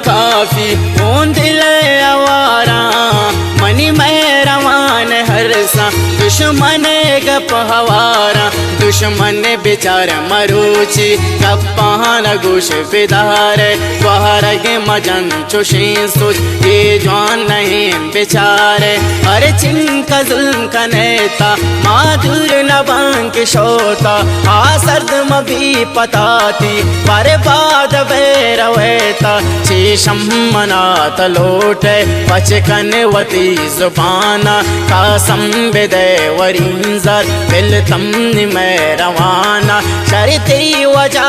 کافی اون دل آوارا منی میں روان ہر سا دشمن گپ ہوارا دشمن بیچار مروچی گپان گوش بیدار وہرگ مجن چوشیں سوچ یہ جوان نہیں بیچارے ہر چن کا ظلم کا نیتا مادور نبان کی شوتا آسرد مبی پتاتی برباد بیرویتا چیشم منات لوٹے پچکن وتی زبانا قاسم بدے ورینزر بل تمنی میں روانا شرطی وجہ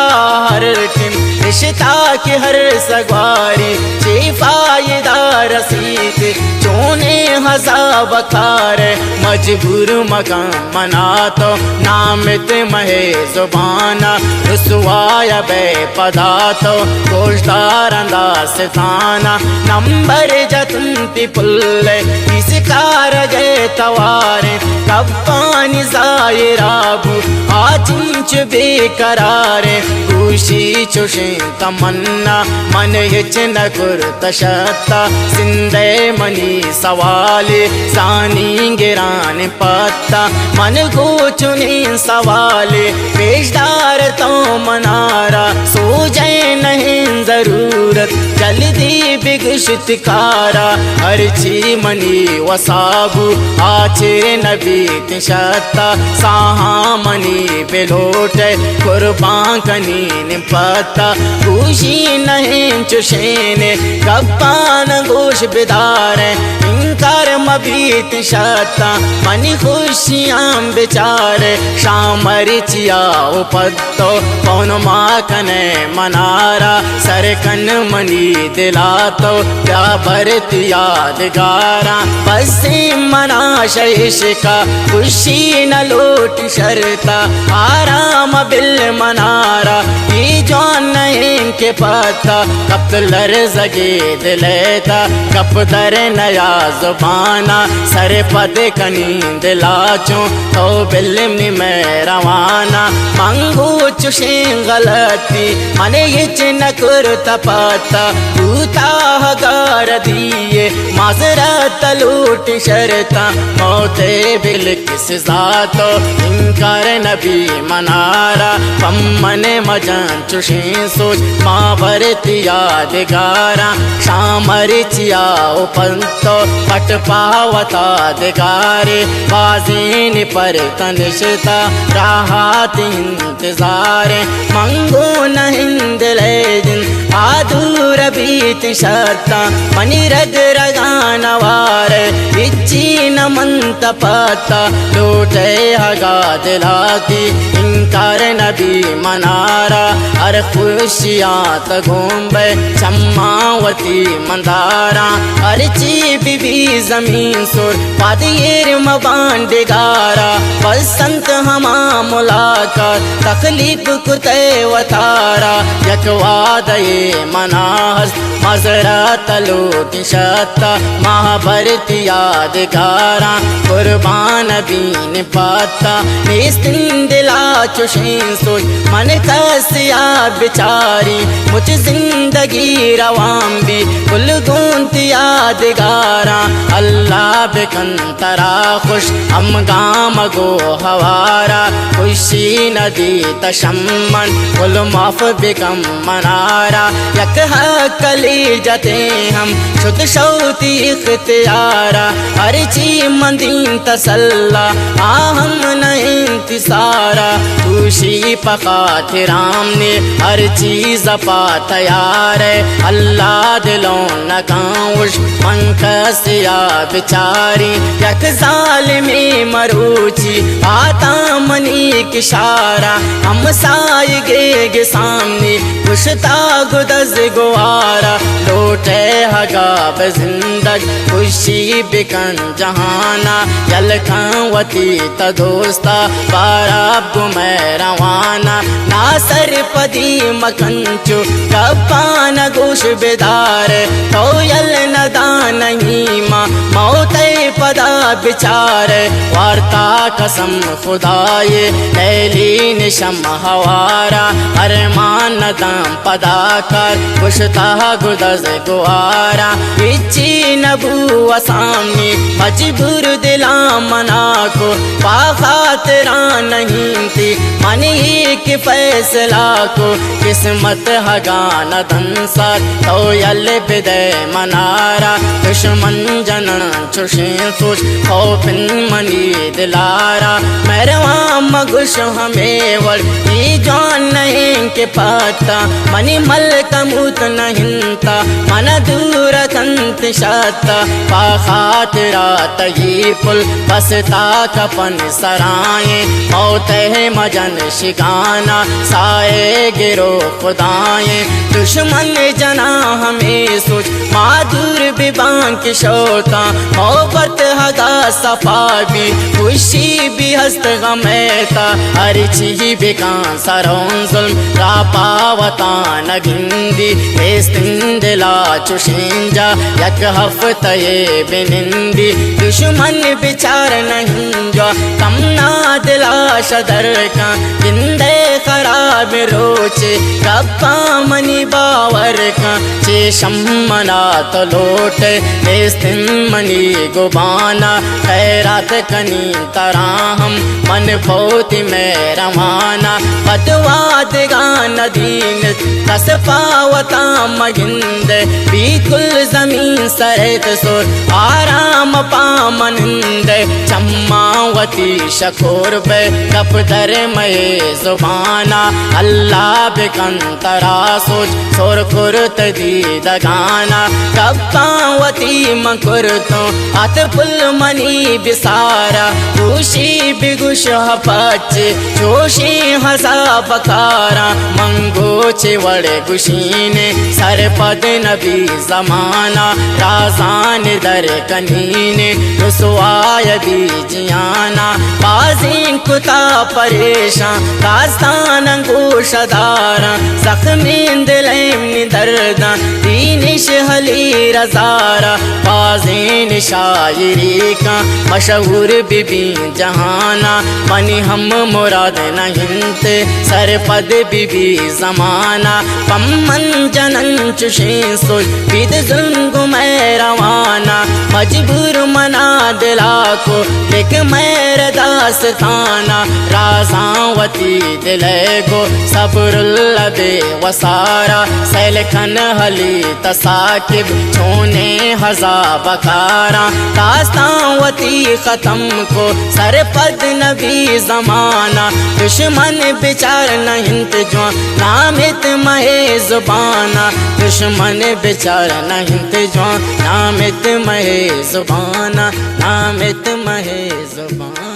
ہر ٹم رشتہ کی ہر سگواری چی فائدہ رسید چونے ہزا بکار مجبور مکان منا تو نامت مہے زبانا رسوایا بے پدا تو گوشدار انداز تانا نمبر جتن تی پلے اس کار جے توارے کبانی زائرابو آچنچ بے قرارے گوشی چوشیں تمنا من ہچ نکر تشتا زندے منی سوالی زانی گران پتا من گو چنین سوالی پیشدار تو منارا سو جائے نہیں ضرورت جلدی بگشت کارا ہر چی منی وصابو آچر نبی تشتا ساہاں منی بلوٹے قربان کنین پتا گوشی نہیں چوشینے گپان گوش بدارے انکار مبیت شتا منی خوشیاں بیچارے شامر چیاو پتو کون ماکنے منارا سرکن منی دلاتو کیا برت یادگارا بسی منا شیش کا خوشی نہ لوٹ شرطا آرام بل منارا یہ جوان نہیں کے پتا کب لرزگی دلیتا کب در نیا زبانا سر پد کنین دلاچوں تو بلمی میں روانا منگو چوشیں غلطی منے یچ نکرتا پتا دوتا گار دیئے معذرت لوٹ شرطا موت بل کس ذاتو انکار نبی منارا پمن مجن چوشیں سوچ ماں برت یادگارا شامر چیاو پنتو پٹ پاوتا دگارے بازین پر تنشتا راحات انتظار منگو نہند لے جن آدور بیت شرطا منی رگ رگانوار اچی نمنت پتا لوٹے ہگا دلاتی انکار نبی منارا ہر خوشیات گھومبے چماوتی مندارا ہر چی بی بی زمین سر پادیر مباندگارا بسنت ہما ملاقات تخلیق کتے وطارا یک وعدے مناحظ مذرات لوٹ شتا محبرت یادگارا قربان بین پاتا نیستن دلا چوشیں سوچ من کسیا بچاری مجھ زندگی روان بھی کل گونت یادگارا اللہ بکن ترا خوش ہم گام گو ہوارا خوشی ندی تشمن کل معاف بکم منارا یک حق لی جتے ہم شد شوتی اختیارا ہر چی مندین تسلا آہم نہ انتصارا خوشی پقات رام نے ہر چیز پا تیار ہے اللہ دلوں نکاوش من کسیا بچاری یک ظالمی مروچی آتا منی کشارا ہم سائے گے سامنے کشتا گدز گوارا لوٹے ہگا بزندگ خوشی بکن جہانا یلکھاوتی تا دوستا باراب گو میں روانہ ناصر پدی مکنچو کپانا گوش بیدار تو یل ندان نیما موت پدا بچار وارتا قسم خدای لیلی نشم ہوارا ارمان ندام پدا کر کشتا گدز گوارا بچی نبو سامنی مجبور دلا منا کو خاطران نہیں تھی منی کی فیصلہ کو قسمت ہگان دنسات تو یل بدے منارا دشمن جنن چوشیں سوچ خوفن منی دلارا میروان مگوش ہمیں وڑ ای جان نہیں کے پاتا منی ملک موت نہیں تا من دور کنت شاتا پا خاطرات یہ پل بستا کپن سرائیں موت ہے مجن شکانا سائے گرو خدائیں دشمن جنا ہمیں سوچ معذور ببان کی شوتا محبت ہگا صفا بھی خوشی بھی ہست غمیتا ہر چیز بکان سرون ظلم را پاوتان گندی بیستن دلا چوشنجا یک ہفتہ یہ بنندی دشمن بچار نہیں جو کمنا دلا شدر کا گندے خراب روچے کپا منی باور کا چیشم منا تو لوٹے بیستن منی گبانا خیرات کنی تراہم من پوتی میں روانا فتوا دگان دین کس پاوتا مگند بیکل زمین سرت سور آرام پامنند چماوتی شکور بے کپ در میں زبانا اللہ بکن ترا سوچ سور کرت دی دگانا کپاوتی مکرتو ات پل منی بسارا گوشی بگوش پچ چوشی ہسا بکارا منگو چوڑ گوشین سر پد نبی زمانہ رازان در کنین رسوائے دی جیانا بازین کتا پریشان داستان انگوش دارا زخمین دلیم دردان دینش حلی رزارا بازین شاعری کا مشہور بی بی جہانا منی ہم مراد نہیں تے سر پد بی بی زمانہ پمن جنن چوشیں سوچ بید ظلم کو میں روانا مجبور منا دلا کو لکھ میرے داستانا رازاوتی دلے کو صبر اللہ بے وسارا سیلکن حلی تساکب چھونے ہزا بکارا داستاوتی ختم کو سر پد نبی زمانہ دشمن بچار نہیں تجوان نامت مہے زبانہ دشمن بچار نہیں تجوان نامت مہے زبانہ نامت مہے زبانہ